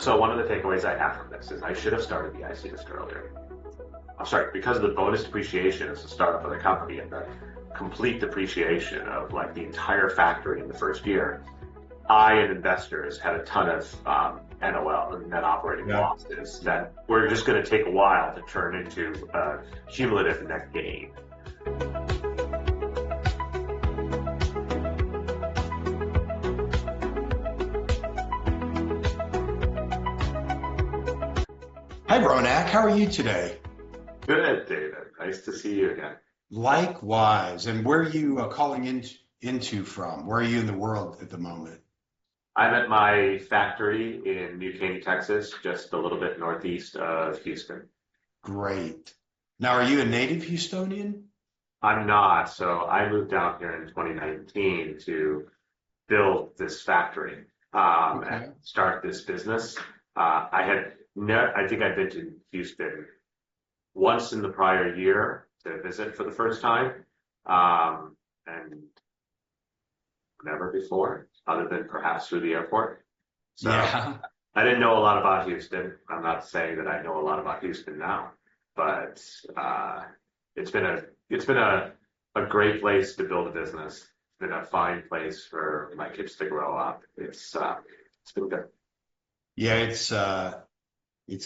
So one of the takeaways I have from this is I should have started the IC list earlier. I'm sorry, because of the bonus depreciation as a startup of the company and the complete depreciation of like the entire factory in the first year, I and investors had a ton of NOL, net operating Yeah. losses that were just going to take a while to turn into a cumulative net gain. Hi, Ronak. How are you today? Good, David. Nice to see you again. Likewise. And where are you calling into from? Where are you in the world at the moment? I'm at my factory in New Caney, Texas, just a little bit northeast of Houston. Great. Now, are you a native Houstonian? I'm not, so I moved down here in 2019 to build this factory and Okay. start this business. I think I'd been to Houston once in the prior year to visit for the first time, and never before, other than perhaps through the airport. So Yeah. I didn't know a lot about Houston. I'm not saying that I know a lot about Houston now, but uh, it's been a great place to build a business. It's been a fine place for my kids to grow up. It's been good. Yeah, it's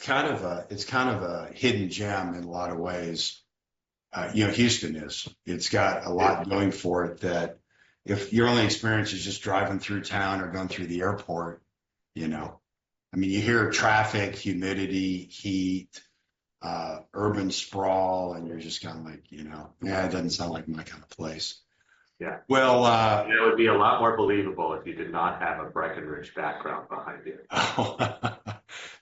kind of a hidden gem in a lot of ways. Houston is. It's got a lot going for it that if your only experience is just driving through town or going through the airport, you know, I mean, you hear traffic, humidity, heat, urban sprawl, and you're just kind of like, yeah, it doesn't sound like my kind of place. Yeah. Well, It would be a lot more believable if you did not have a Breckenridge background behind you.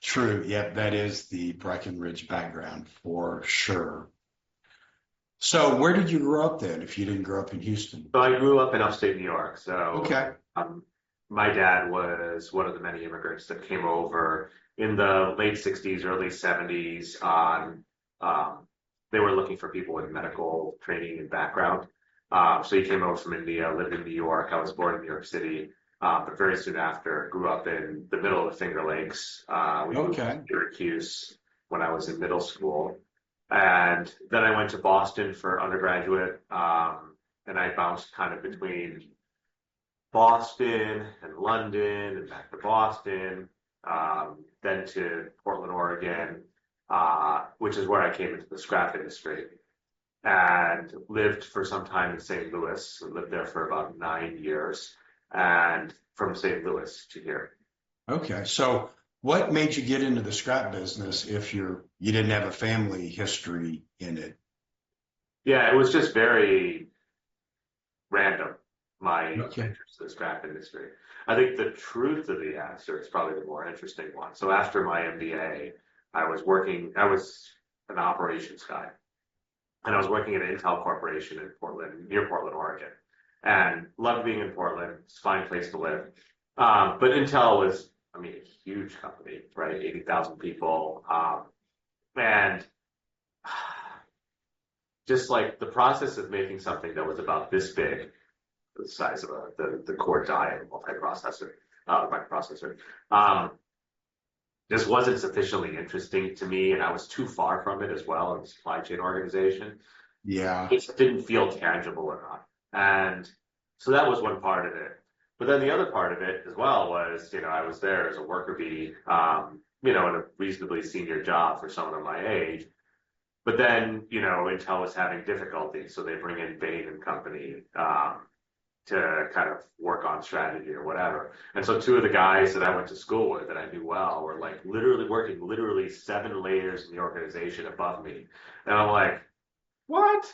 true. Yep, that is the Breckenridge background for sure. So, where did you grow up then, if you didn't grow up in Houston? So I grew up in upstate New York. So Okay. um, my dad was one of the many immigrants that came over in the late 60s, early 70s um, they were looking for people with medical training and background. So he came over from India, lived in New York. I was born in New York City, but very soon after grew up in the middle of the Finger Lakes. We moved to Okay. Syracuse when I was in middle school. And then I went to Boston for undergraduate, and I bounced kind of between Boston and London and back to Boston, then to Portland, Oregon, which is where I came into the scrap industry and lived for some time in St. Louis. I lived there for about 9 years, and from St. Louis to here. Okay. So, what made you get into the scrap business if you didn't have a family history in it? Yeah, it was just very random, my Okay. interest in the scrap industry. I think the truth of the answer is probably the more interesting one. So after my MBA, I was an operations guy, and I was working at Intel Corporation in Portland, near Portland, Oregon, and loved being in Portland. It's a fine place to live. But Intel was, I mean, a huge company, right? 80,000 people. And just like the process of making something that was about this big, the size of the core die of a microprocessor, um, just wasn't sufficiently interesting to me, and I was too far from it as well in the supply chain organization. Yeah. It just didn't feel tangible enough. And so that was one part of it. But then the other part of it as well was, I was there as a worker bee, in a reasonably senior job for someone of my age. But then, Intel was having difficulty, so they bring in Bain and Company to kind of work on strategy or whatever. And so two of the guys that I went to school with that I knew well were like literally working literally 7 layers in the organization above me. And I'm like, what?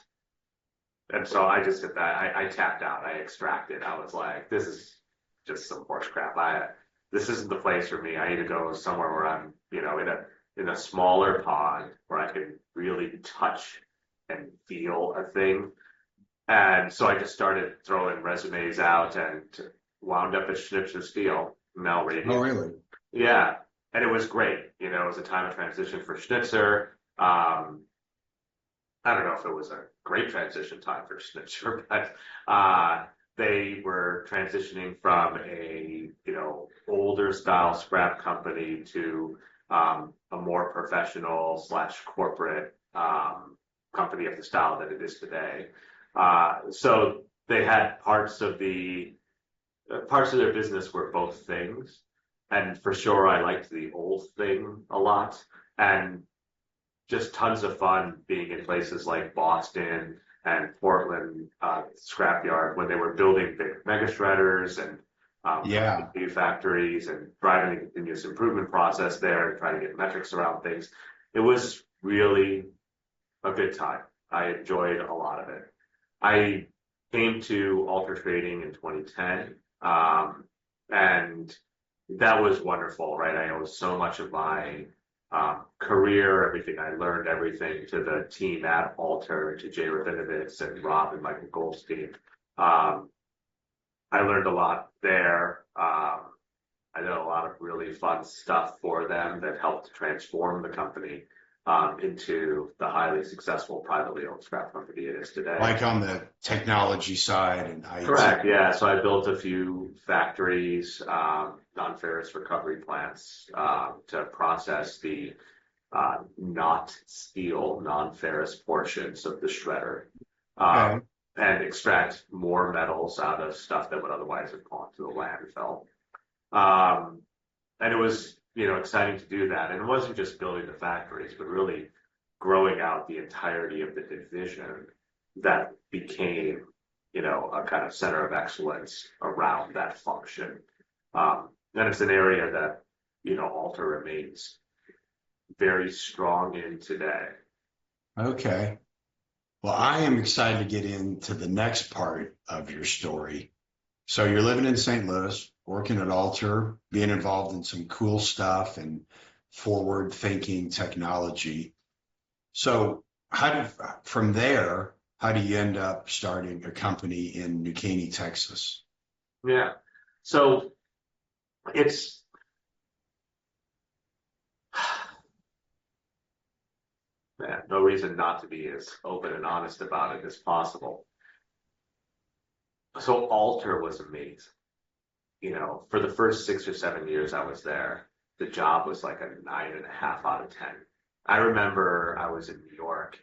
And so I just did that. I tapped out. I extracted. I was like, this is just some horse crap. This isn't the place for me. I need to go somewhere where I'm, in a smaller pond where I can really touch and feel a thing. And so I just started throwing resumes out and wound up at Schnitzer Steel, Mel Oh, Radio. really? Yeah. And it was great. It was a time of transition for Schnitzer. I don't know if it was a great transition time for Schnitzer, but they were transitioning from a, older style scrap company to a more professional / corporate company of the style that it is today. So they had parts of their business were both things. And for sure, I liked the old thing a lot, and just tons of fun being in places like Boston and Portland scrapyard when they were building big mega shredders and new factories and driving the continuous improvement process there and trying to get metrics around things. It was really a good time. I enjoyed a lot of it. I came to Alter Trading in 2010, and that was wonderful, right? I owe so much of my career, everything I learned, everything to the team at Alter, to Jay Rabinovitz and Rob and Michael Goldstein. I learned a lot there. I did a lot of really fun stuff for them that helped to transform the company into the highly successful privately owned scrap company it is today. Like on the technology side and IT. Correct, yeah. So I built a few factories, non-ferrous recovery plants to process the not steel, non-ferrous portions of the shredder. And extract more metals out of stuff that would otherwise have gone to the landfill. And it was, exciting to do that. And it wasn't just building the factories, but really growing out the entirety of the division that became, a kind of center of excellence around that function. And it's an area that, Alter remains very strong in today. Okay. Well, I am excited to get into the next part of your story. So you're living in St. Louis, working at Alter, being involved in some cool stuff and forward-thinking technology. So from there, how do you end up starting a company in New Caney, Texas? Yeah. So it's no reason not to be as open and honest about it as possible. So Alter was amazing. For the first 6 or 7 years I was there, the job was like a 9.5 out of 10. I remember I was in New York,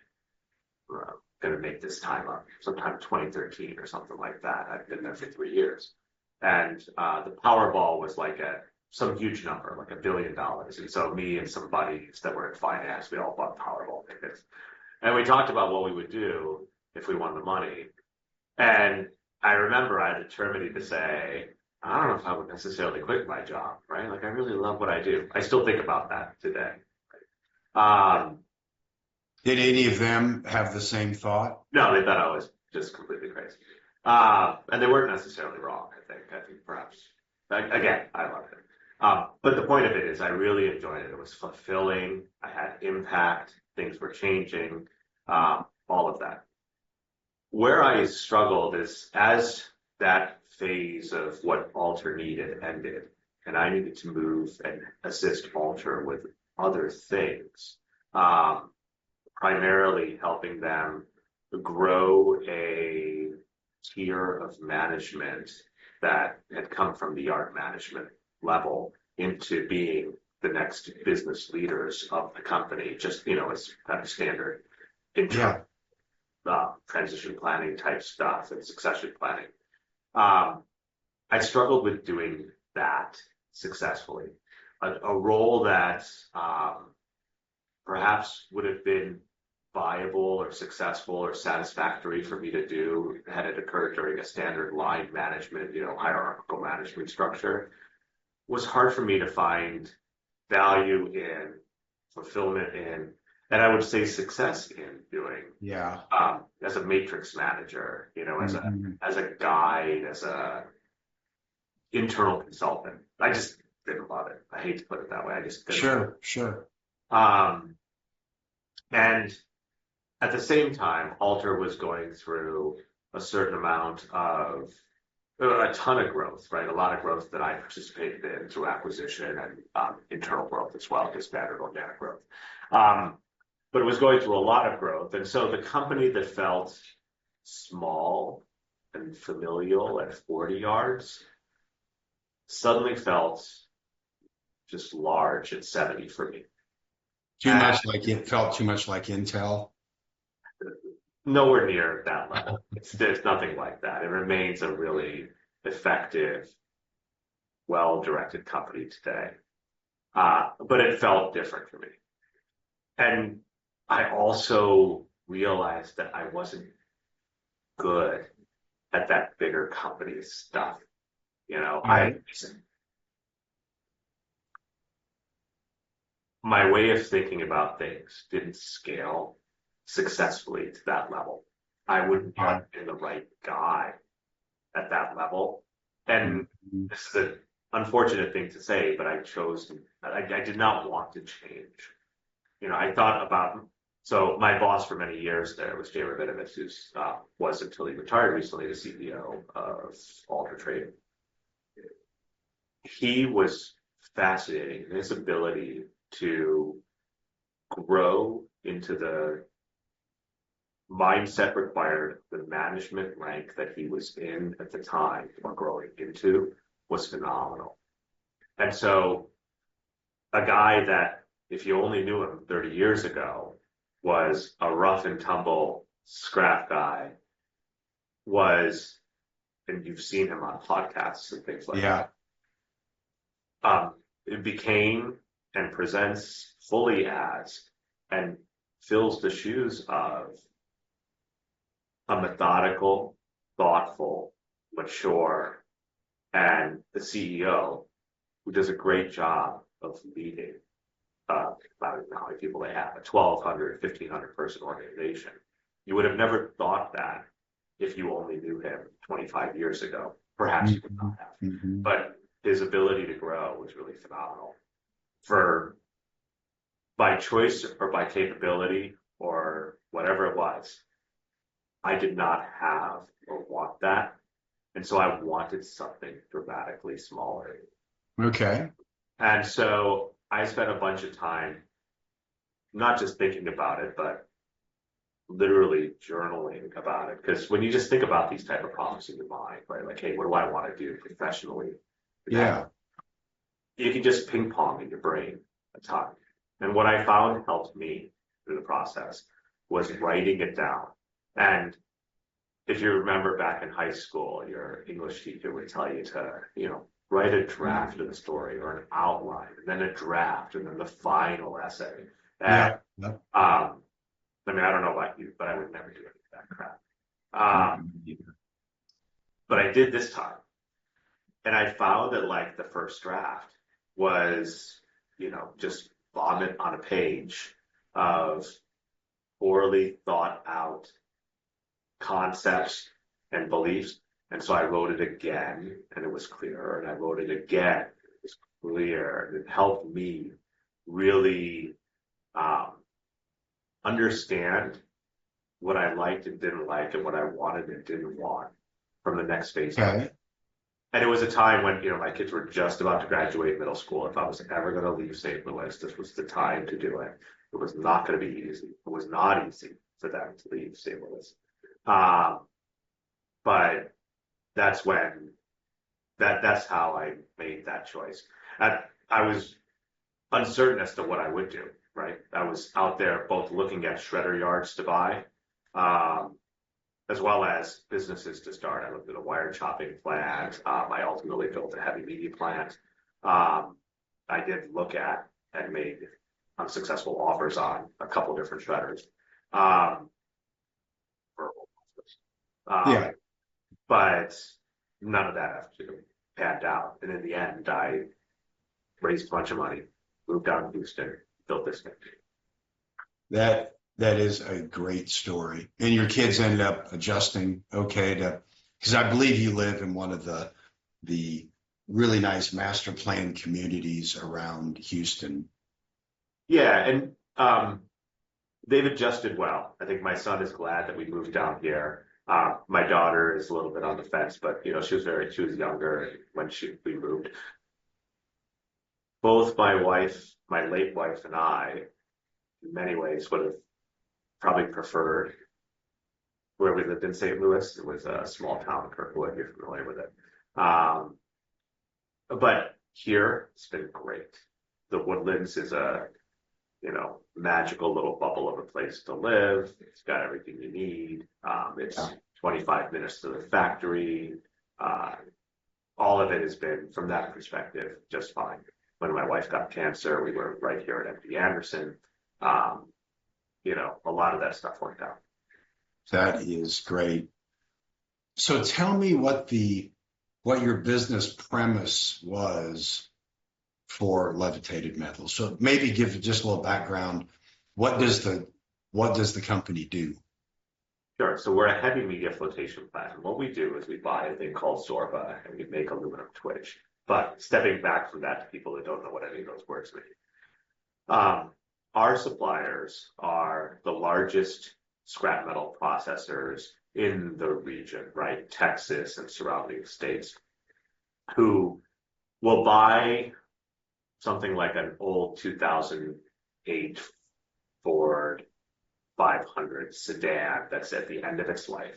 going to make this time up, sometime 2013 or something like that. I'd been there for 3 years. And the Powerball was like some huge number, like $1 billion. And so me and some buddies that were in finance, we all bought Powerball tickets. And we talked about what we would do if we won the money. And I remember I had the determined to say, I don't know if I would necessarily quit my job, right? Like, I really love what I do. I still think about that today. Did any of them have the same thought? No, they thought I was just completely crazy. And they weren't necessarily wrong, I think. I think perhaps, again, I loved it. But the point of it is I really enjoyed it. It was fulfilling. I had impact. Things were changing, all of that. Where I struggled is as that phase of what Alter needed ended, and I needed to move and assist Alter with other things, primarily helping them grow a tier of management that had come from the art management level into being the next business leaders of the company, just, as kind of standard interim transition planning type stuff and succession planning. I struggled with doing that successfully. A role that perhaps would have been viable or successful or satisfactory for me to do had it occurred during a standard line management, hierarchical management structure, was hard for me to find value in, fulfillment in, and I would say success in doing. Yeah. As a matrix manager, as a guide, as a internal consultant. I just didn't love it. I hate to put it that way. I just didn't. Sure. And at the same time, Alter was going through a certain amount of a ton of growth, right? A lot of growth that I participated in through acquisition and internal growth as well, just standard organic growth. But it was going through a lot of growth. And so the company that felt small and familial at 40 yards suddenly felt just large at 70 for me. Too much like it felt too much like Intel. Nowhere near that level. There's nothing like that. It remains a really effective, well-directed company today. But it felt different for me. And I also realized that I wasn't good at that bigger company stuff. Right. My way of thinking about things didn't scale successfully to that level. I wouldn't have been the right guy at that level. And Mhm. this is an unfortunate thing to say, but I did not want to change. I thought about, so my boss for many years there was Jay Rabinovich, who was until he retired recently the CEO of Alter Trading. He was fascinating in his ability to grow into the mindset required, the management rank that he was in at the time or growing into was phenomenal. And so a guy that, if you only knew him 30 years ago, was a rough and tumble scrap guy, and you've seen him on podcasts and things like Yeah. that, it became and presents fully as and fills the shoes of a methodical, thoughtful, mature, and the CEO who does a great job of leading. I don't know how many people they have, a 1,200, 1,500 person organization. You would have never thought that if you only knew him 25 years ago. Perhaps you would not have. Mm-hmm. But his ability to grow was really phenomenal. By choice or by capability or whatever it was, I did not have or want that. And so I wanted something dramatically smaller. Okay. And so I spent a bunch of time not just thinking about it, but literally journaling about it. Because when you just think about these type of problems in your mind, right? Like, hey, what do I want to do professionally? Yeah. You can just ping pong in your brain a ton. And what I found helped me through the process was writing it down. And if you remember back in high school, your English teacher would tell you to, write a draft of the story or an outline, and then a draft, and then the final essay. And, Yeah. I don't know about you, but I would never do any of that crap. But I did this time. And I found that like the first draft was, just vomit on a page of poorly thought out concepts and beliefs. And so I wrote it again and it was clearer. And I wrote it again, it was clear. And it helped me really understand what I liked and didn't like and what I wanted and didn't want from the next phase. Okay. And it was a time when, my kids were just about to graduate middle school. If I was ever going to leave St. Louis, this was the time to do it. It was not going to be easy. It was not easy for them to leave St. Louis. But that's that's how I made that choice. I was uncertain as to what I would do, right? I was out there both looking at shredder yards to buy, as well as businesses to start. I looked at a wire chopping plant. I ultimately built a heavy media plant. I did look at and made unsuccessful offers on a couple different shredders. Yeah. But none of that actually panned out. And in the end, I raised a bunch of money, moved down to Houston, built this thing. That is a great story. And your kids ended up adjusting because I believe you live in one of the really nice master plan communities around Houston. Yeah, and they've adjusted well. I think my son is glad that we moved down here. My daughter is a little bit on the fence, but she was younger when we moved. Both my late wife, and I, in many ways, would have probably preferred where we lived in St. Louis. It was a small town, Kirkwood, if you're familiar with it. Um, but here, it's been great. The Woodlands is a, magical little bubble of a place to live. It's got everything you need. It's 25 minutes to the factory. Uh, all of it has been, from that perspective, just fine. When my wife got cancer, we were right here at MD Anderson. Um, a lot of that stuff worked out. That is great. So tell me what your business premise was for levitated metals. So maybe give just a little background. What does the company do? Sure. So we're a heavy media flotation plant. And what we do is we buy a thing called Zorba and we make aluminum twitch. But stepping back from that to people that don't know what any of those words mean. Our suppliers are the largest scrap metal processors in the region, right? Texas and surrounding states, who will buy something like an old 2008 Ford 500 sedan that's at the end of its life.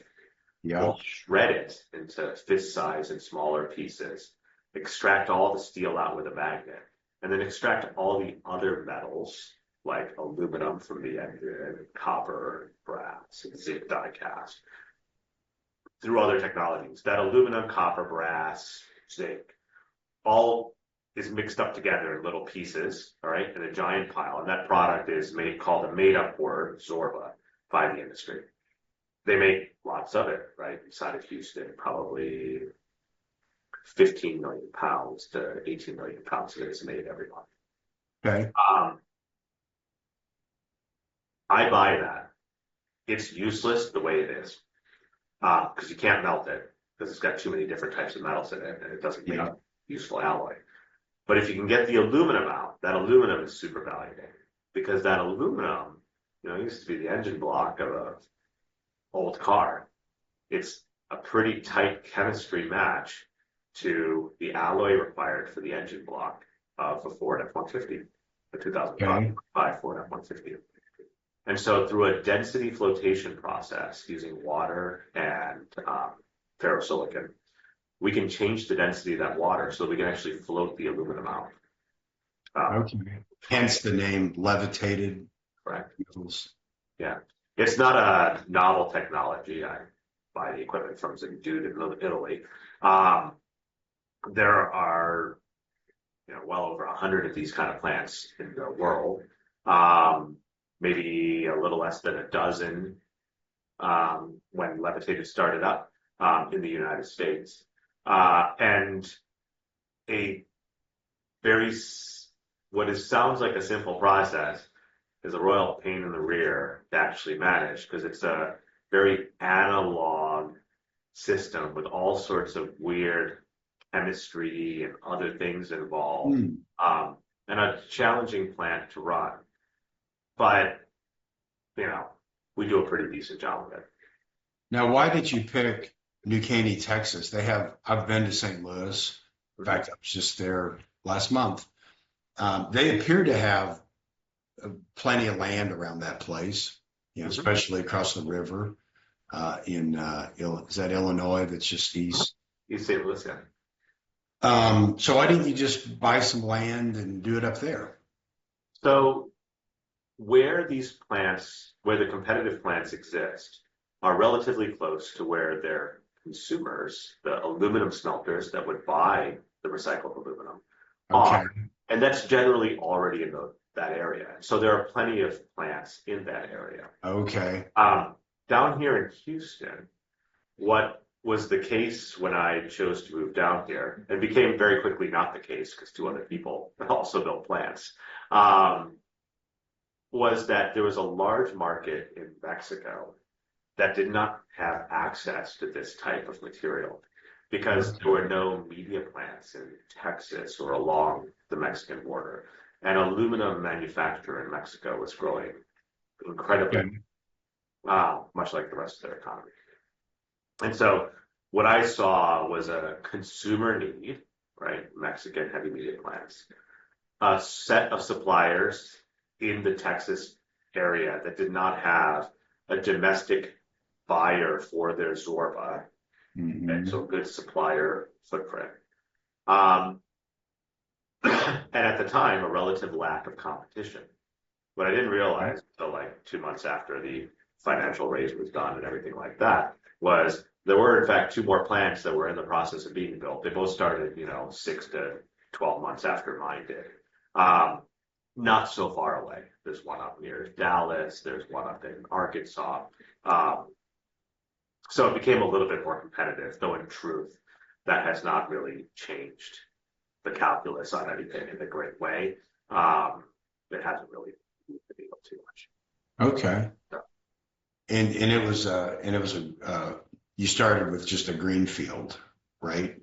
Yeah. We'll shred it into fist size and smaller pieces, extract all the steel out with a magnet, and then extract all the other metals like aluminum from the engine, copper, brass, and zinc die cast through other technologies. That aluminum, copper, brass, zinc, all is mixed up together in little pieces, all right, in a giant pile. And that product is called a made-up word, Zorba, by the industry. They make lots of it, right, inside of Houston, probably 15 million pounds to 18 million pounds of it is made every month. Okay. I buy that. It's useless the way it is because you can't melt it because it's got too many different types of metals in it and it doesn't make useful alloy. But if you can get the aluminum out, that aluminum is super valuable because that aluminum, used to be the engine block of an old car. It's a pretty tight chemistry match to the alloy required for the engine block of a Ford F-150, a 2005 Ford F-150. And so through a density flotation process using water and ferrosilicon, we can change the density of that water so that we can actually float the aluminum out. Okay. Hence the name levitated. Correct. Metals. Yeah. It's not a novel technology. I buy the equipment from some dude in Italy. There are, well over 100 of these kind of plants in the world. Maybe a little less than a dozen when levitated started up in the United States. And a sounds like a simple process is a royal pain in the rear to actually manage because it's a very analog system with all sorts of weird chemistry and other things involved, and a challenging plant to run. But, we do a pretty decent job of it. Now, why did you pick New Caney, Texas? I've been to St. Louis. In fact, I was just there last month. They appear to have plenty of land around that place, especially across the river is that Illinois that's just east? East St. Louis, yeah. So why didn't you just buy some land and do it up there? So where the competitive plants exist are relatively close to where their consumers, the aluminum smelters that would buy the recycled aluminum, are. And that's generally already in that area. So there are plenty of plants in that area. Okay. Down here in Houston, what was the case when I chose to move down here, and became very quickly not the case because two other people also built plants, was that there was a large market in Mexico that did not have access to this type of material because there were no media plants in Texas or along the Mexican border. And aluminum manufacture in Mexico was growing incredibly, much like the rest of their economy. And so what I saw was a consumer need, right? Mexican heavy media plants, a set of suppliers in the Texas area that did not have a domestic buyer for their Zorba, and so good supplier footprint. Um, and at the time, a relative lack of competition. What I didn't realize until like 2 months after the financial raise was done and everything like that was there were in fact two more plants that were in the process of being built. They both started, 6 to 12 months after mine did. Um, Not so far away. There's one up near Dallas. There's one up in Arkansas. Um, so it became a little bit more competitive, though in truth, that has not really changed the calculus on anything in a great way. It hasn't really moved the needle too much. Okay. So, And you started with just a green field, right?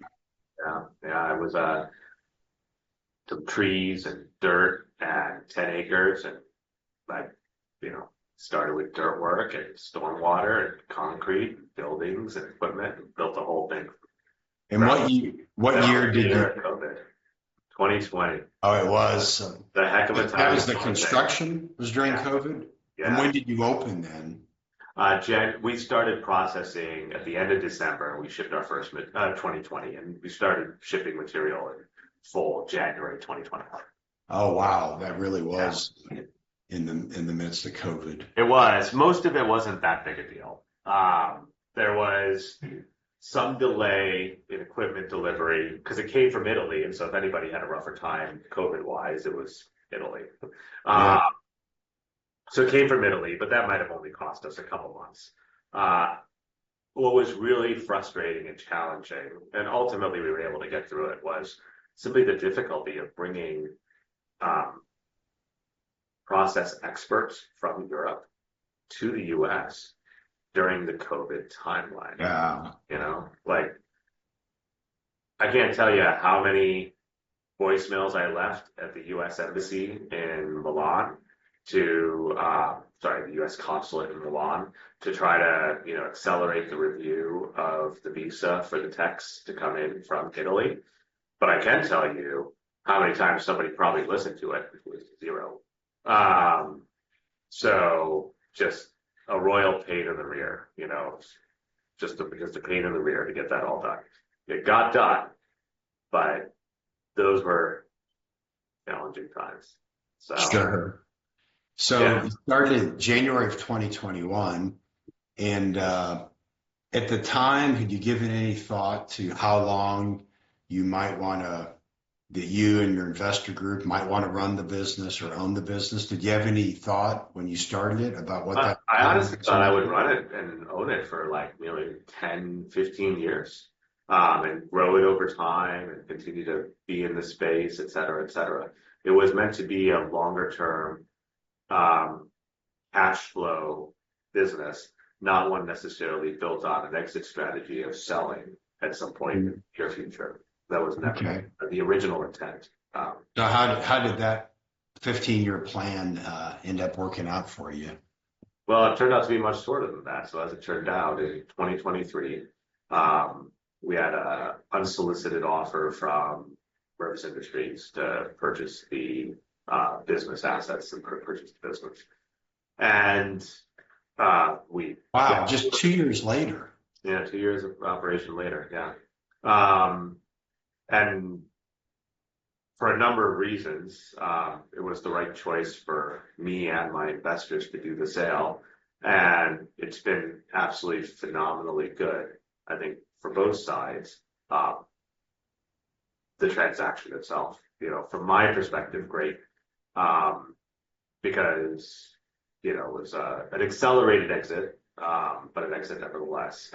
yeah, it was some trees and dirt and 10 acres, and I, started with dirt work and stormwater and concrete, and buildings and equipment, and built the whole thing. And what year did you? COVID, 2020. Oh, it was. The heck of a time. That was the construction was during COVID? Yeah. And when did you open then? We started processing at the end of December. We shipped our first 2020, and we started shipping material in full January 2021. Oh wow, that really was in the midst of COVID. It was. Most of it wasn't that big a deal. There was some delay in equipment delivery because it came from Italy, and so if anybody had a rougher time COVID-wise, it was Italy. So it came from Italy, but that might have only cost us a couple months. What was really frustrating and challenging, and ultimately we were able to get through it, was simply the difficulty of bringing process experts from Europe to the U.S. during the COVID timeline. Yeah. I can't tell you how many voicemails I left at the U.S. Embassy in Milan the U.S. consulate in Milan to try to, accelerate the review of the visa for the techs to come in from Italy. But I can tell you how many times somebody probably listened to it. It was 0. So just a royal pain in the rear, just a pain in the rear to get that all done. It got done, but those were challenging times. So. Sure. So you started in January of 2021, and at the time, had you given any thought to how long you might want to, that you and your investor group might want to run the business or own the business? Did you have any thought when you started it about what that? I honestly thought I would run it and own it for like nearly 10, 15 years, and grow it over time and continue to be in the space, et cetera, et cetera. It was meant to be a longer term cash flow business, not one necessarily built on an exit strategy of selling at some point in your future. That was never the original intent. So how did that 15-year plan end up working out for you? Well, it turned out to be much shorter than that. So as it turned out, in 2023, we had an unsolicited offer from Rivers Industries to purchase the business assets and purchase the business. And just 2 years later. Yeah, 2 years of operation later. Yeah. And for a number of reasons, it was the right choice for me and my investors to do the sale. And it's been absolutely phenomenally good, I think, for both sides. The transaction itself, from my perspective, great. Because, it was an accelerated exit, but an exit nevertheless.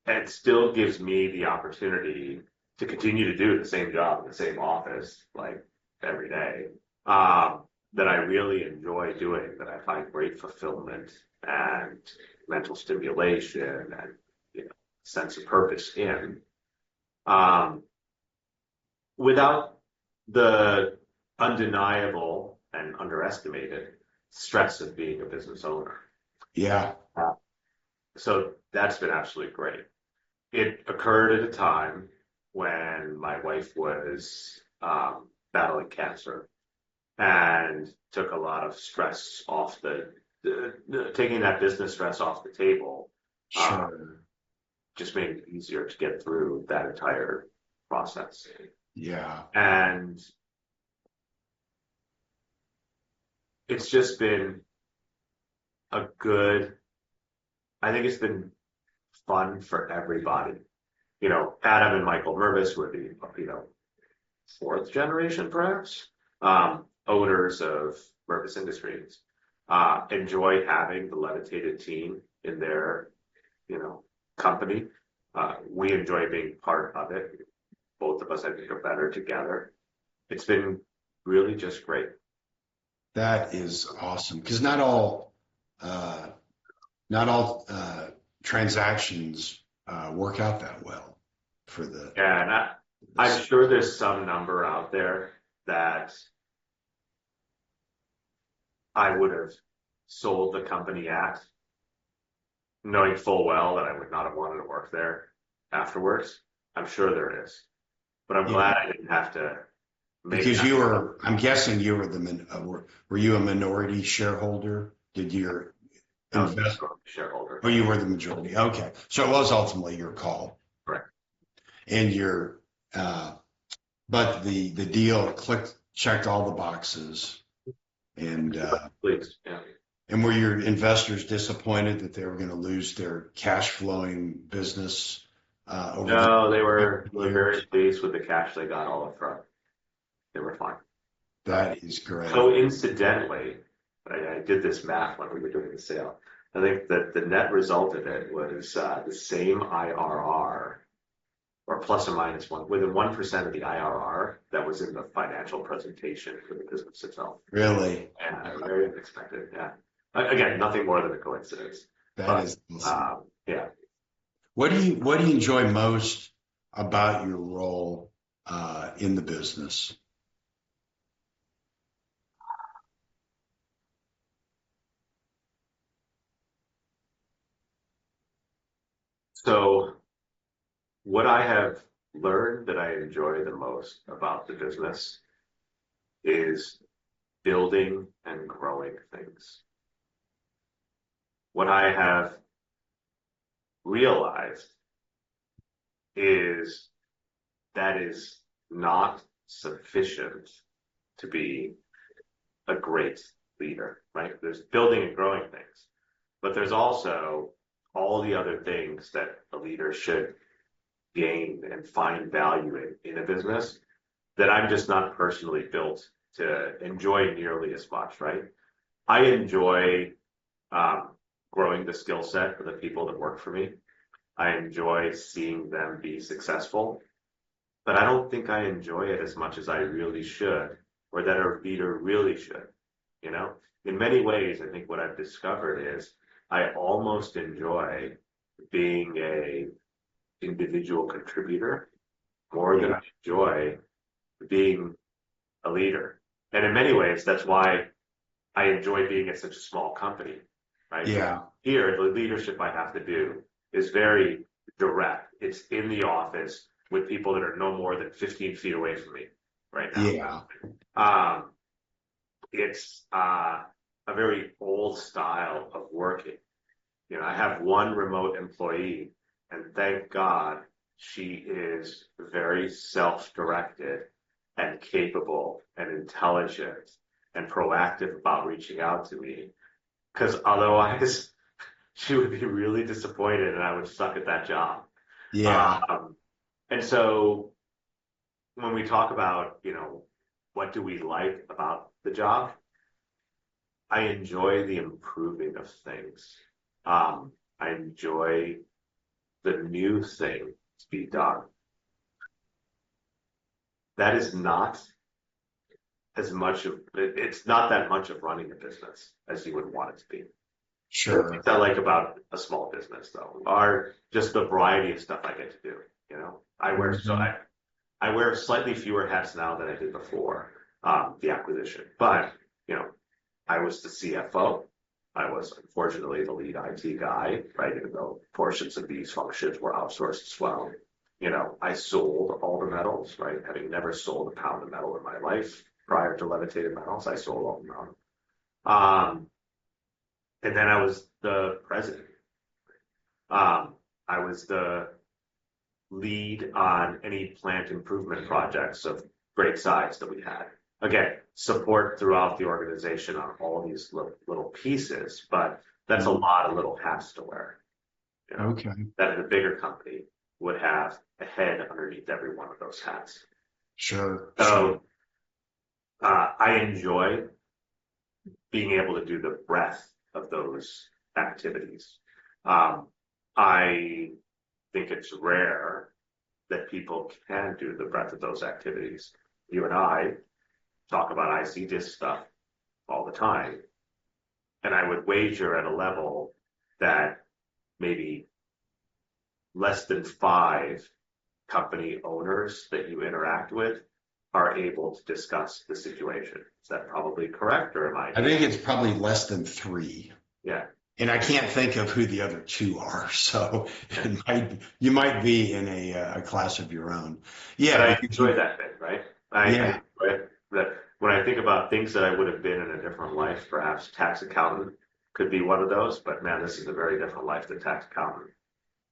And it still gives me the opportunity to continue to do the same job in the same office, like every day, that I really enjoy doing, that I find great fulfillment and mental stimulation and, sense of purpose in, without the undeniable and underestimated stress of being a business owner. Yeah. So that's been absolutely great. It occurred at a time when my wife was battling cancer and took a lot of stress off the taking that business stress off the table, Sure. just made it easier to get through that entire process. Yeah. And it's just been a good, I think it's been fun for everybody. You know, Adam and Michael Mervis were the, you know, fourth generation, perhaps, owners of Mervis Industries. Enjoy having the levitated team in their, you know, company. We enjoy being part of it. Both of us, I think, are better together. It's been really just great. That is awesome. Because not all transactions work out that well for the. Yeah, and I'm sure there's some number out there that I would have sold the company at, knowing full well that I would not have wanted to work there afterwards. I'm sure there is, but I'm glad I didn't have to make Because that. I'm guessing you were you a minority shareholder? Did your I was a invest? shareholder. Oh, you were the majority. Okay. So it was ultimately your call. Correct. And but the deal checked all the boxes. And Please, yeah. and were your investors disappointed that they were going to lose their cash flowing business No, they were years? very pleased with the cash they got all up front. They were fine. That is great. Coincidentally, I did this math when we were doing the sale. I think that the net result of it was the same IRR, or plus or minus one, within 1% of the IRR that was in the financial presentation for the business itself. Really? And very unexpected. Yeah. Again, nothing more than a coincidence. That is awesome. Yeah. What do you enjoy most about your role in the business? So what I have learned that I enjoy the most about the business is building and growing things. What I have realized is that is not sufficient to be a great leader, right? There's building and growing things, but there's also all the other things that a leader should gain and find value in a business that I'm just not personally built to enjoy nearly as much, right? I enjoy growing the skill set for the people that work for me. I enjoy seeing them be successful, but I don't think I enjoy it as much as I really should, or that a leader really should. You know, in many ways, I think what I've discovered is I almost enjoy being a individual contributor more than I enjoy being a leader. And in many ways, that's why I enjoy being at such a small company, right? Yeah. Here, the leadership I have to do is very direct. It's in the office with people that are no more than 15 feet away from me right now. Yeah. It's a very old style of working. You know, I have one remote employee, and thank God she is very self-directed and capable and intelligent and proactive about reaching out to me. Because otherwise, she would be really disappointed and I would suck at that job. Yeah. And so when we talk about, you know, what do we like about the job? I enjoy the improving of things. I enjoy the new thing to be done. That is not as much of, it's not that much of running a business as you would want it to be. Sure. What I like about a small business, though, are just the variety of stuff I get to do. You know, I wear slightly fewer hats now than I did before the acquisition. But you know, I was the CFO. I was unfortunately the lead IT guy, right? Even though portions of these functions were outsourced as well. You know, I sold all the metals, right? Having never sold a pound of metal in my life prior to levitated metals, I sold all the metal. And then I was the president. I was the lead on any plant improvement projects of great size that we had. Again, support throughout the organization on all these little pieces, but that's a lot of little hats to wear. You know, Okay. that in a bigger company would have a head underneath every one of those hats. Sure. So I enjoy being able to do the breadth of those activities. I think it's rare that people can do the breadth of those activities. You and I talk about IC disc stuff all the time, and I would wager at a level that maybe less than 5 company owners that you interact with are able to discuss the situation. Is that probably correct, or am I? I think it's probably less than 3. Yeah. And I can't think of who the other 2 are, so you might be in a class of your own. Yeah, but I enjoy that bit, right? I enjoy that when I think about things that I would have been in a different life, perhaps tax accountant could be one of those, but man, this is a very different life than tax accountant.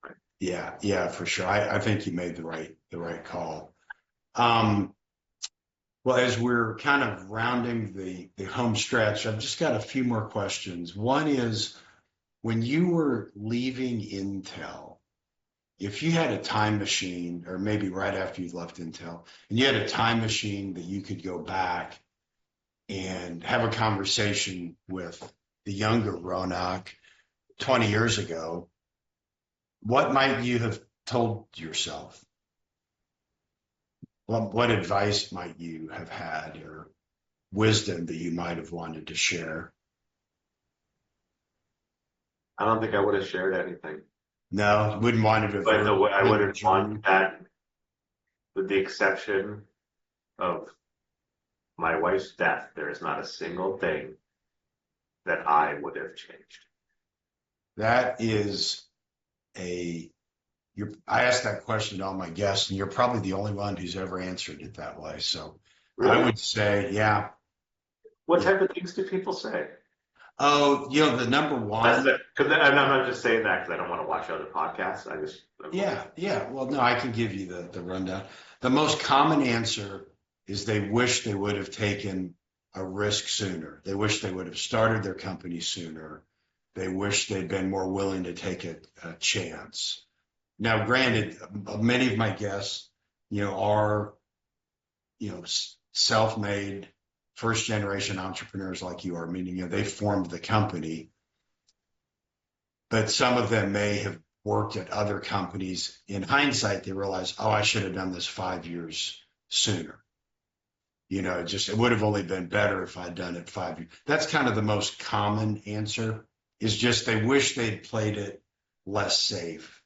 Right? Yeah, for sure. I think you made the right call. Well, as we're kind of rounding the home stretch, I've just got a few more questions. One is, when you were leaving Intel, if you had a time machine, or maybe right after you left Intel, and you had a time machine that you could go back and have a conversation with the younger Ronak 20 years ago, what might you have told yourself? What advice might you have had, or wisdom that you might have wanted to share? I don't think I would have shared anything. No, wouldn't want to. But I wouldn't want that, with the exception of my wife's death, there is not a single thing that I would have changed. That is I asked that question to all my guests, and you're probably the only one who's ever answered it that way. So really? I would say, yeah. What type of things do people say? Oh, the number one. Because I'm not just saying that because I don't want to watch other podcasts. Yeah. Well, no, I can give you the rundown. The most common answer is they wish they would have taken a risk sooner. They wish they would have started their company sooner. They wish they'd been more willing to take a chance. Now, granted, many of my guests, are, self-made, first-generation entrepreneurs like you are, meaning, they formed the company. But some of them may have worked at other companies. In hindsight, they realize, oh, I should have done this 5 years sooner. It would have only been better if I'd done it 5 years. That's kind of the most common answer, is just they wish they'd played it less safe.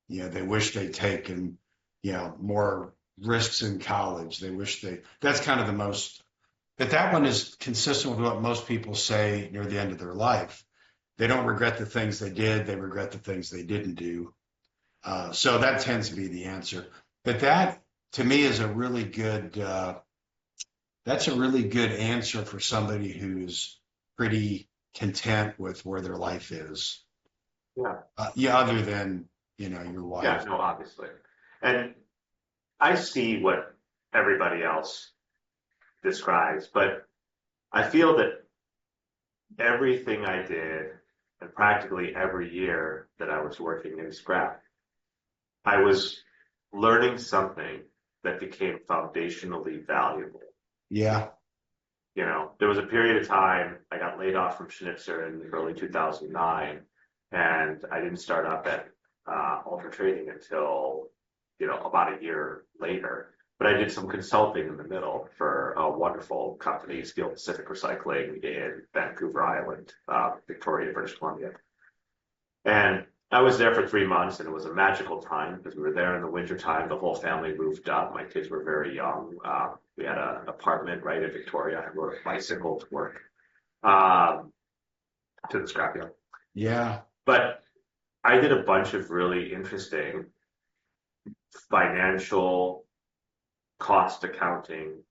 They wish they'd taken, more risks in college. That's kind of the most, but that one is consistent with what most people say near the end of their life. They don't regret the things they did. They regret the things they didn't do. So that tends to be the answer. But that, to me, is a really good, that's a really good answer for somebody who's pretty content with where their life is. Yeah. Other than, your wife. Yeah, no, obviously. And I see what everybody else describes, but I feel that everything I did, and practically every year that I was working in scrap, I was learning something that became foundationally valuable. Yeah. There was a period of time I got laid off from Schnitzer in early 2009, and I didn't start up at Ultra Trading until, about a year later. But I did some consulting in the middle for a wonderful company, Steel Pacific Recycling in Vancouver Island, Victoria, British Columbia. And I was there for 3 months, and it was a magical time because we were there in the wintertime. The whole family moved up. My kids were very young. We had an apartment right in Victoria. I rode a bicycle to work to the scrapyard. Yeah. But I did a bunch of really interesting financial cost accounting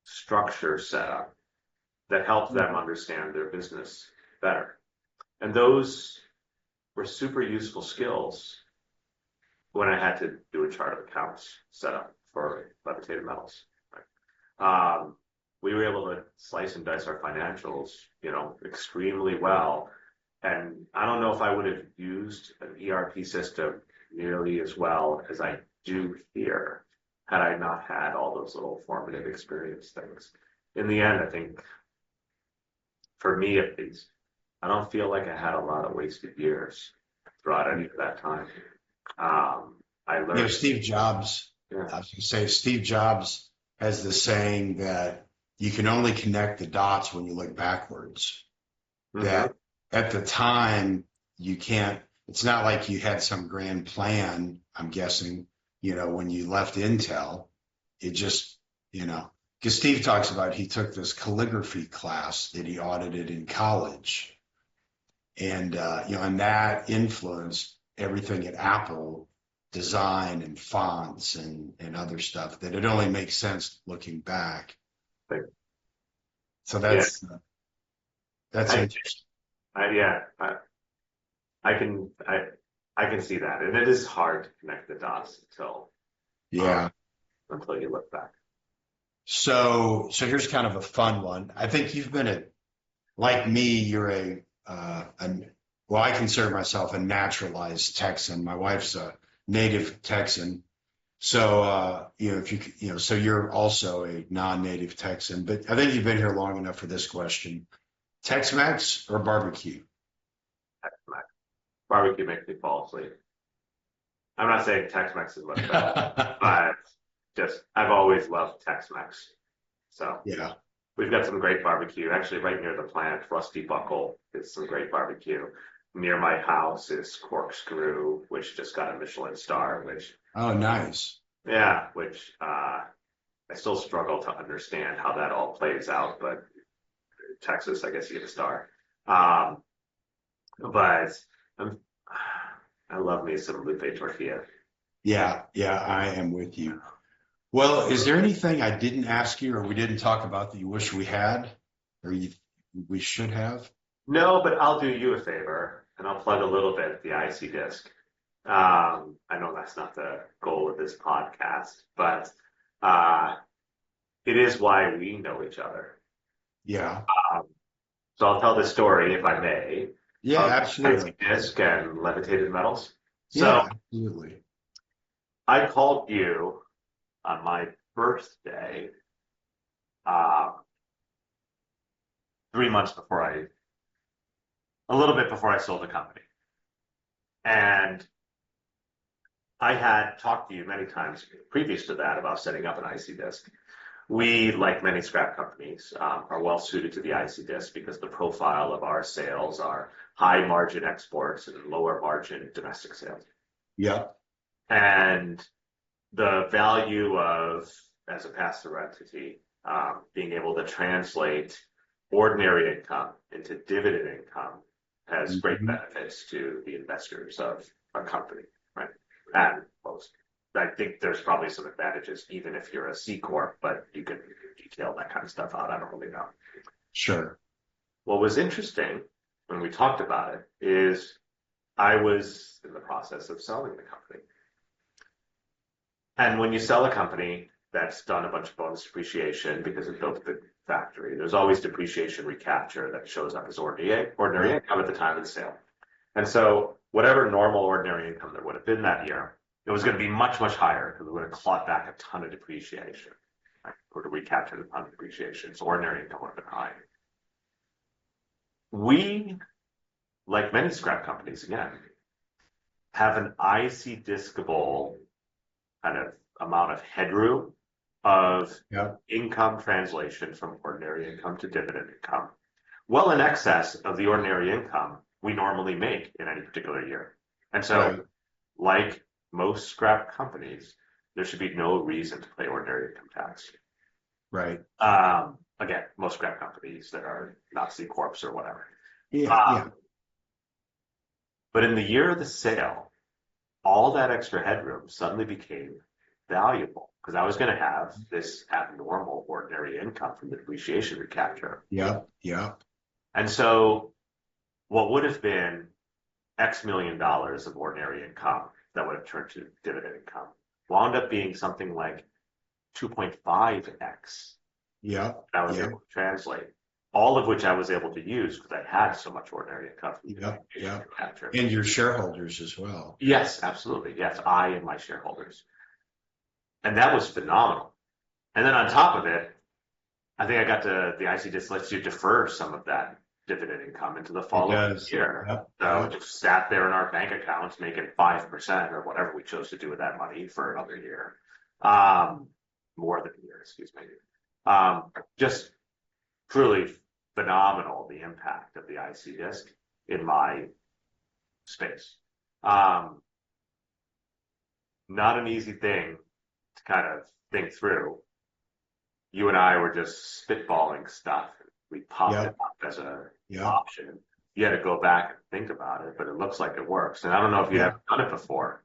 structure setup that helped them understand their business better. And those were super useful skills when I had to do a chart of accounts set up for levitated metals. Right? We were able to slice and dice our financials, extremely well. And I don't know if I would have used an ERP system nearly as well as I do here had I not had all those little formative experience things. In the end, I think, for me at least, I don't feel like I had a lot of wasted years throughout any of that time. I learned. Steve Jobs, Yeah. I was going to say, Steve Jobs has the saying that you can only connect the dots when you look backwards. Mm-hmm. That at the time, you can't, it's not like you had some grand plan, I'm guessing, when you left Intel. It just, because Steve talks about he took this calligraphy class that he audited in college. And, and that influenced everything at Apple, design and fonts and other stuff, that it only makes sense looking back. Right. So that's interesting. I can see that. And it is hard to connect the dots until you look back. So here's kind of a fun one. I think you've been like me, you're well, I consider myself a naturalized Texan. My wife's a native Texan. So, so you're also a non-native Texan, but I think you've been here long enough for this question. Tex-Mex or barbecue? Tex-Mex. Barbecue makes me fall asleep. I'm not saying Tex-Mex is much better, but I've always loved Tex-Mex. So yeah, we've got some great barbecue. Actually, right near the plant, Rusty Buckle is some great barbecue. Near my house is Corkscrew, which just got a Michelin star, oh, nice. Yeah, which I still struggle to understand how that all plays out, but Texas, I guess you get a star. But I love me some lupe tortilla. Yeah, I am with you. Well, is there anything I didn't ask you or we didn't talk about that you wish we had or we should have? No, but I'll do you a favor and I'll plug a little bit at the IC disc. I know that's not the goal of this podcast, but it is why we know each other. Yeah. So I'll tell this story, if I may. Yeah, absolutely. Disc and levitated metals. Yeah, absolutely. I called you on my birthday 3 months a little bit before I sold the company. And I had talked to you many times previous to that about setting up an IC disc. We, like many scrap companies, are well suited to the IC disc because the profile of our sales are high margin exports and lower margin domestic sales. Yeah. And the value of, as a pass-through entity, being able to translate ordinary income into dividend income has great benefits to the investors of our company, right? And I think there's probably some advantages even if you're a C Corp, but you can detail that kind of stuff out. I don't really know. Sure. What was interesting when we talked about it is I was in the process of selling the company. And when you sell a company that's done a bunch of bonus depreciation because it built a big factory, there's always depreciation recapture that shows up as ordinary income at the time of the sale. And so whatever normal ordinary income there would have been that year, it was going to be much, much higher because we would have clawed back a ton of depreciation, right? Or to recapture a ton of depreciation. So ordinary income would have been high. We, like many scrap companies, again, have an IC discable kind of amount of headroom of income translation from ordinary income to dividend income, well in excess of the ordinary income we normally make in any particular year. And so, like most scrap companies, there should be no reason to pay ordinary income tax. Right. Again, most scrap companies that are not C Corps or whatever. But in the year of the sale, all that extra headroom suddenly became valuable because I was going to have this abnormal ordinary income from the depreciation recapture. Yeah. And so what would have been X million dollars of ordinary income that would have turned to dividend income wound up being something like 2.5x Yeah. I was Yeah. able to translate, all of which I was able to use because I had so much ordinary income from Yeah. Yeah. capture. And your shareholders as well. Yes, absolutely. Yes, I and my shareholders. And that was phenomenal. And then on top of it, I think I got the IC just lets you defer some of that dividend income into the It following does. year. Yep. So Yep. it just sat there in our bank accounts making 5% or whatever we chose to do with that money for another year. More than a year, excuse me. Just truly phenomenal, the impact of the IC disc in my space. Not an easy thing to kind of think through. You and I were just spitballing stuff. We popped it Yep. up as a Yep. option. You had to go back and think about it, but it looks like it works. And I don't know if you'd Yeah. ever done it before.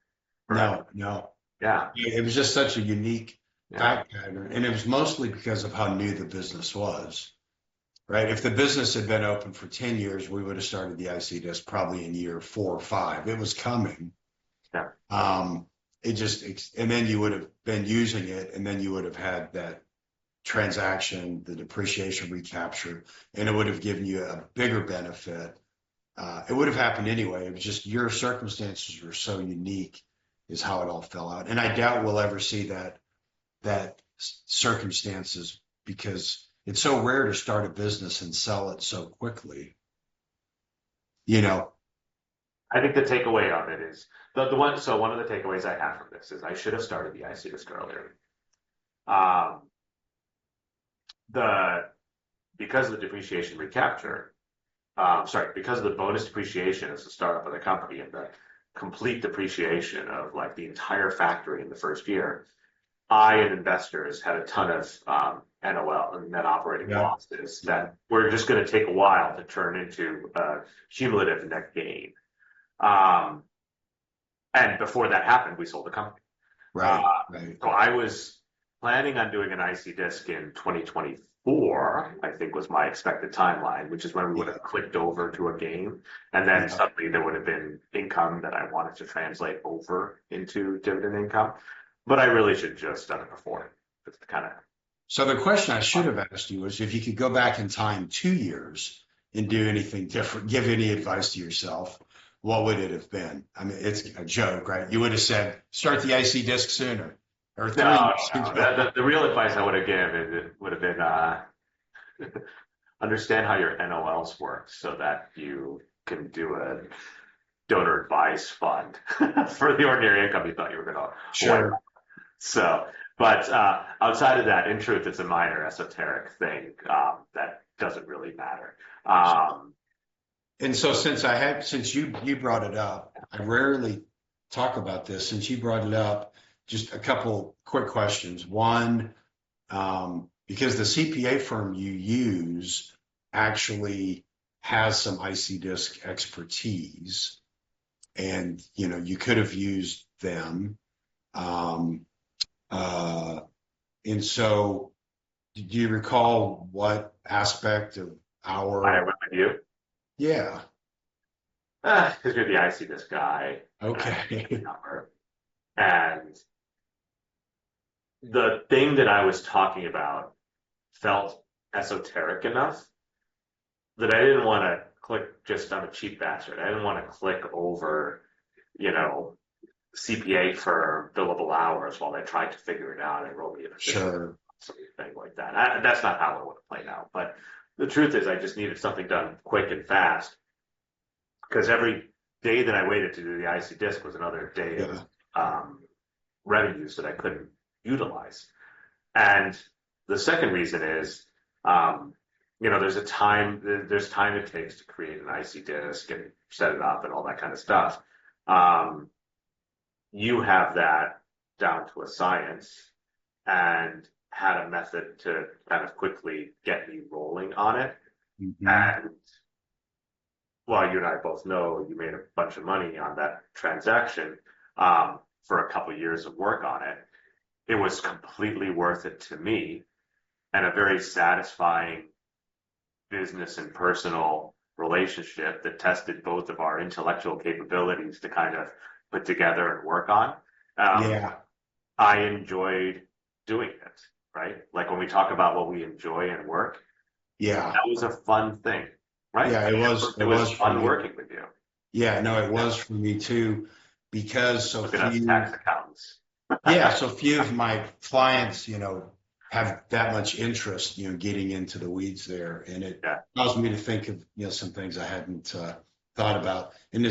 No, no. Yeah. It was just such a unique Yeah. fact pattern. And it was mostly because of how new the business was, right? If the business had been open for 10 years, we would have started the IC disc probably in year 4 or 5. It was coming. Yeah. It just, and then you would have been using it, and then you would have had that transaction, the depreciation recapture, and it would have given you a bigger benefit. It would have happened anyway. It was just your circumstances were so unique is how it all fell out. And I doubt we'll ever see that circumstances, because it's so rare to start a business and sell it so quickly. You know, I think the takeaway of it is so one of the takeaways I have from this is I should have started the IC disc earlier. Because of the depreciation recapture, because of the bonus depreciation as a startup of the company and the complete depreciation of like the entire factory in the first year, I and investors had a ton of NOL, net operating yeah, losses, that were just going to take a while to turn into a cumulative net gain. And before that happened, we sold the company. right, right. So I was planning on doing an IC disc in 2024, I think was my expected timeline, which is when we would have clicked over to a game. And then Yeah. suddenly there would have been income that I wanted to translate over into dividend income. But I really should have just done it before. It's kind of. So the question I should have asked you was if you could go back in time 2 years and do anything different, give any advice to yourself, what would it have been? I mean, it's a joke, right? You would have said, start the IC disc sooner. Or 3 No, years no. ago. The real advice I would have given would have been understand how your NOLs work so that you can do a donor advice fund for the ordinary income you thought you were going to. Sure. So, but outside of that, in truth, it's a minor esoteric thing that doesn't really matter. And so since you brought it up, I rarely talk about this. Since you brought it up, just a couple quick questions. One, because the CPA firm you use actually has some IC disc expertise, and you could have used them. And so, do you recall what aspect of I our? went with you Yeah. because you're the IC disc guy. Okay. And the thing that I was talking about felt esoteric enough that I didn't want to click just on a cheap bastard. I didn't want to click over, CPA for billable hours while they tried to figure it out and wrote me a petition, Sure. something like that. That's not how it would have played out. But the truth is, I just needed something done quick and fast because every day that I waited to do the IC disc was another day Yeah. of revenues that I couldn't utilize. And the second reason is, there's time it takes to create an IC disc and set it up and all that kind of stuff. You have that down to a science and had a method to kind of quickly get me rolling on it. Mhm. And while you and I both know you made a bunch of money on that transaction for a couple of years of work on it, it was completely worth it to me and a very satisfying business and personal relationship that tested both of our intellectual capabilities to kind of put together and work on. Yeah. I enjoyed doing it, right? Like when we talk about what we enjoy and work, Yeah. that was a fun thing, right? Yeah. It was For fun me. working with you. Yeah. No, it was for me too, because so Look at us tax few, accountants. yeah, so few of my clients, have that much interest, getting into the weeds there. And it Yeah. caused me to think of, some things I hadn't thought about. And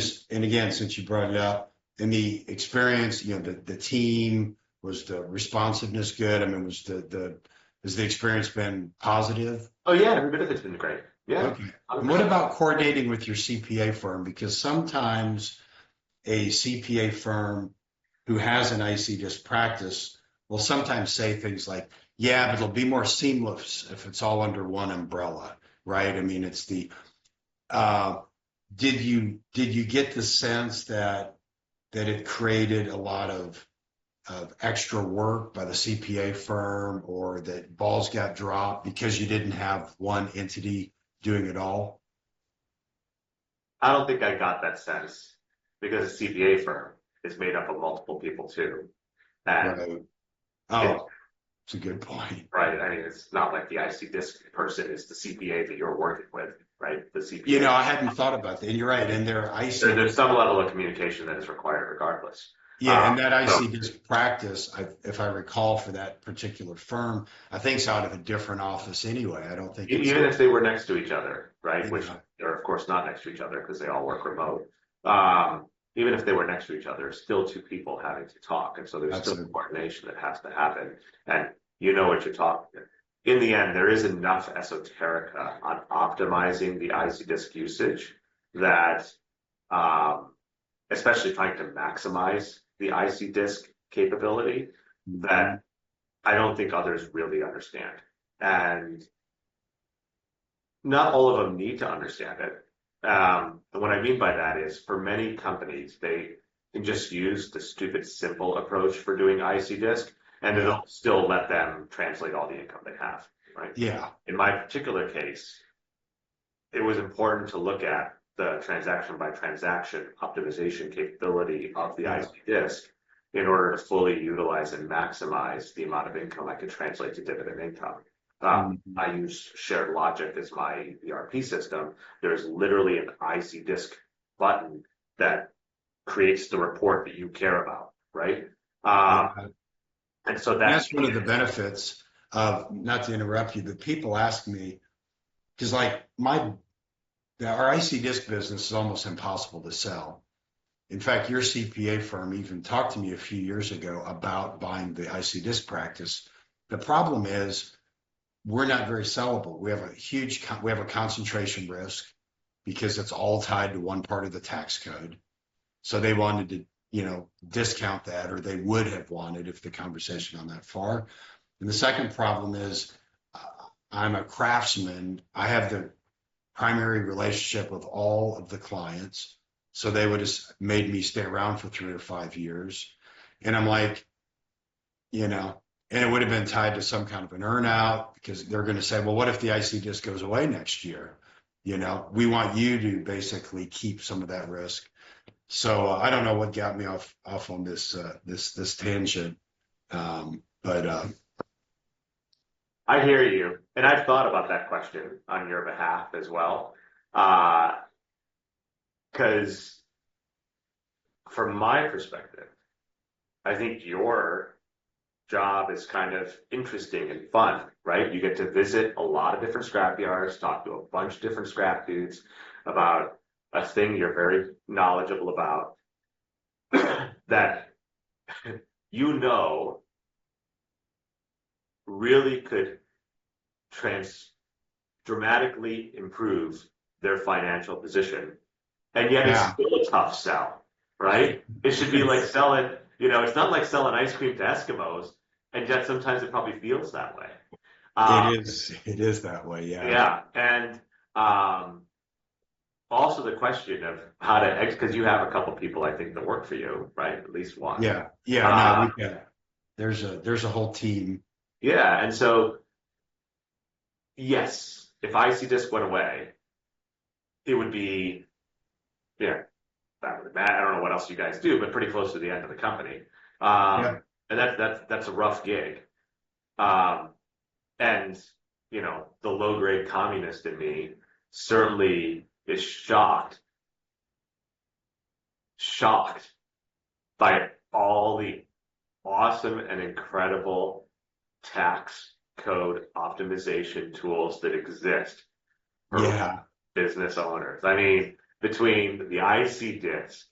again, since you brought it up, in the experience, the team, was the responsiveness good? I mean, has the experience been positive? Oh yeah, every bit of it's been great. Yeah. Okay. And what 100%. about coordinating with your CPA firm? Because sometimes a CPA firm who has an IC practice will sometimes say things like, yeah, but it'll be more seamless if it's all under one umbrella, right? I mean, it's uh, did you get the sense that it created a lot of extra work by the CPA firm, or that balls got dropped because you didn't have one entity doing it all? I don't think I got that sense because a CPA firm is made up of multiple people too. And Right. it, Oh, it's a good point. right, I mean, it's not like the IC disc person is the CPA that you're working with, right? The CPA. I hadn't thought about that. And you're right. And their IC, There's some level of communication that is required regardless. yeah, and that So IC disc practice, if I recall, for that particular firm, I think it's out of a different office anyway. I don't think it's, even if they were next to each other, right, which yeah, they're of course not next to each other because they all work remote. Even if they were next to each other, still two people having to talk, and so there's that's still a, coordination that has to happen, and you know what you're talking. In the end, there is enough esoterica on optimizing the IC disk usage that, um, especially trying to maximize the IC disk capability, mhm. that I don't think others really understand. And not all of them need to understand it. And what I mean by that is for many companies, they can just use the stupid simple approach for doing IC disk, and Yeah, it'll still let them translate all the income they have, right? yeah, In my particular case, it was important to look at the transaction by transaction optimization capability of the yeah. IC disk in order to fully utilize and maximize the amount of income I could translate to dividend income. Mhm. I use Shared Logic as my ERP system. There's literally an IC disk button that creates the report that you care about, right? Yeah. And so And that, that's one of the benefits of, not to interrupt you, but people ask me, because like our IC disc business is almost impossible to sell. In fact, your CPA firm even talked to me a few years ago about buying the IC disc practice. The problem is we're not very sellable. We have a concentration risk because it's all tied to one part of the tax code. So they wanted to, discount that, or they would have wanted if the conversation gone that far. And the second problem is uh, I'm a craftsman. I have the primary relationship with all of the clients. So they would have made me stay around for 3 or 5 years. And I'm like, and it would have been tied to some kind of an earnout, because they're going to say, well, what if the IC disc goes away next year? We want you to basically keep some of that risk. So I don't know what got me off on this tangent, but I hear you. And I've thought about that question on your behalf as well. Because from my perspective, I think your job is kind of interesting and fun, right? You get to visit a lot of different scrap yards, talk to a bunch of different scrap dudes about a thing you're very knowledgeable about that you know really could trans dramatically improve their financial position. And yet it's yeah, still a tough sell, right? It should be like selling, it's not like selling ice cream to Eskimos, and yet sometimes it probably feels that way. it Um, is that way. Yeah, yeah, and um, also the question of how to, because you have a couple people I think that work for you, right? At least one. yeah, yeah. No, Uh, there's a whole team. yeah, and so yes, if IC disc went away, it would be, yeah, that would, I don't know what else you guys do, but pretty close to the end of the company. Yeah. And that's a rough gig. Um, and the low grade communist in me certainly is shocked by all the awesome and incredible tax code optimization tools that exist for Yeah. business owners. I mean, between the IC disc,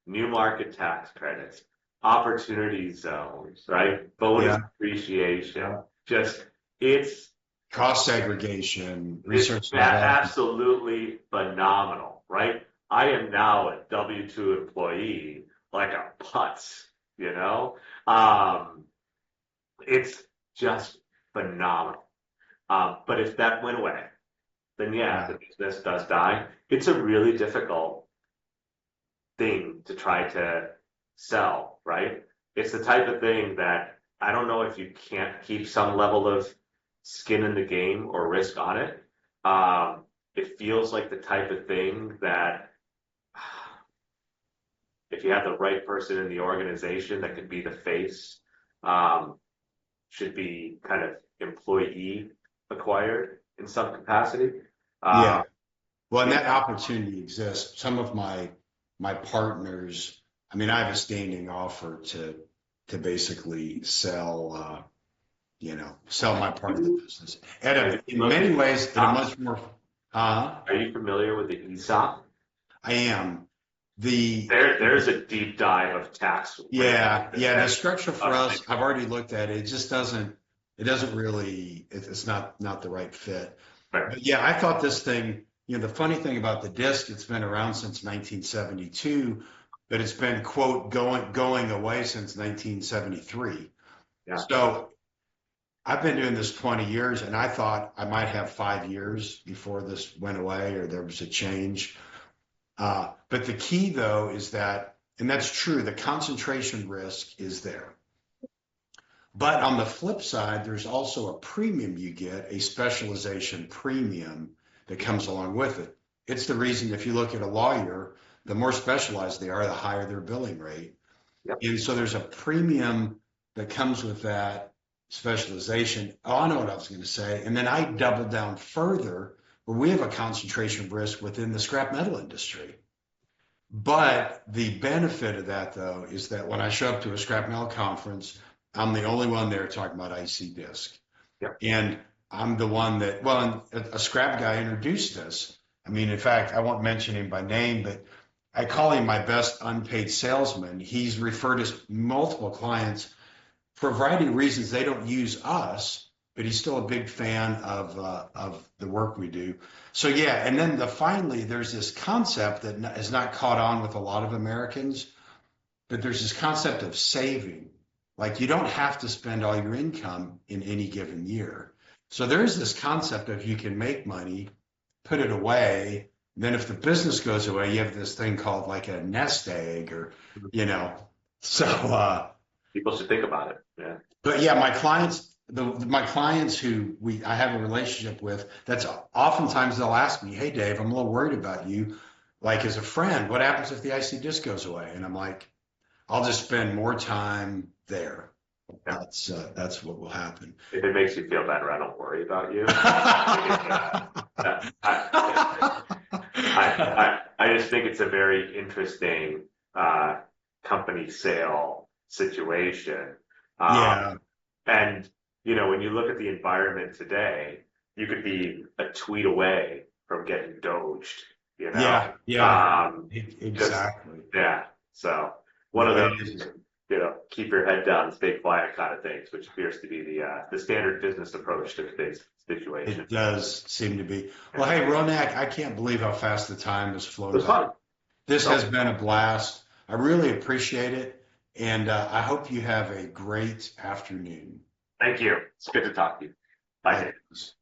new market tax credits, opportunity zones, right? Bonus Yeah. appreciation, just it's Cost segregation, it's research and development. absolutely phenomenal, right? I am now a W-2 employee, like a putz, you know? Um, it's just phenomenal. But if that went away, then yeah, Yeah. the business does die. It's a really difficult thing to try to sell, right? It's the type of thing that I don't know if you can't keep some level of skin in the game or risk on it. It feels like the type of thing that if you have the right person in the organization that could be the face, um, should be kind of employee acquired in some capacity. Yeah. Um, Well, and yeah, that opportunity exists. Some of my partners, I mean, I have a standing offer to basically sell my part of the business. In many ways, at a much more, are you familiar with the ESOP? I am. The There's a deep dive of tax. Yeah, the structure for us, I've already looked at it. It just doesn't really, it's not the right fit. Right. But yeah, I thought this thing, the funny thing about the disc, it's been around since 1972, but it's been, quote, going away since 1973. Yeah. So I've been doing this 20 years, and I thought I might have 5 years before this went away or there was a change. But the key, though, is that, and that's true, the concentration risk is there. But on the flip side, there's also a premium you get, a specialization premium that comes along with it. It's the reason if you look at a lawyer, the more specialized they are, the higher their billing rate. Yep. And so there's a premium that comes with that specialization. Oh, I know what I was going to say. And then I doubled down further where we have a concentration risk within the scrap metal industry. But the benefit of that, though, is that when I show up to a scrap metal conference, I'm the only one there talking about IC disc. Yep. And I'm the one that, well, a scrap guy introduced us. I mean, in fact, I won't mention him by name, but I call him my best unpaid salesman. He's referred us multiple clients for a variety of reasons. They don't use us, but he's still a big fan of the work we do. So yeah, and then finally, there's this concept that has not caught on with a lot of Americans, but there's this concept of saving. Like you don't have to spend all your income in any given year. So there's this concept of you can make money, put it away. Then if the business goes away, you have this thing called like a nest egg or, so, People should think about it. Yeah. but yeah, my clients who I have a relationship with, that's oftentimes they'll ask me, "Hey Dave, I'm a little worried about you. Like as a friend, what happens if the IC disc goes away?" And I'm like, "I'll just spend more time there." Yeah. That's what will happen. If it makes you feel better, I don't worry about you. I just think it's a very interesting company sale situation. Yeah. And, when you look at the environment today, you could be a tweet away from getting doged, Yeah. Exactly. Yeah. So one of those, keep your head down, stay quiet kind of things, which appears to be the standard business approach to today's situation. It does seem to be. Well, hey, Ronak, I can't believe how fast the time has flown. It was fun. This has been a blast. I really appreciate it. And I hope you have a great afternoon. Thank you. It's good to talk to you. Bye. Thanks.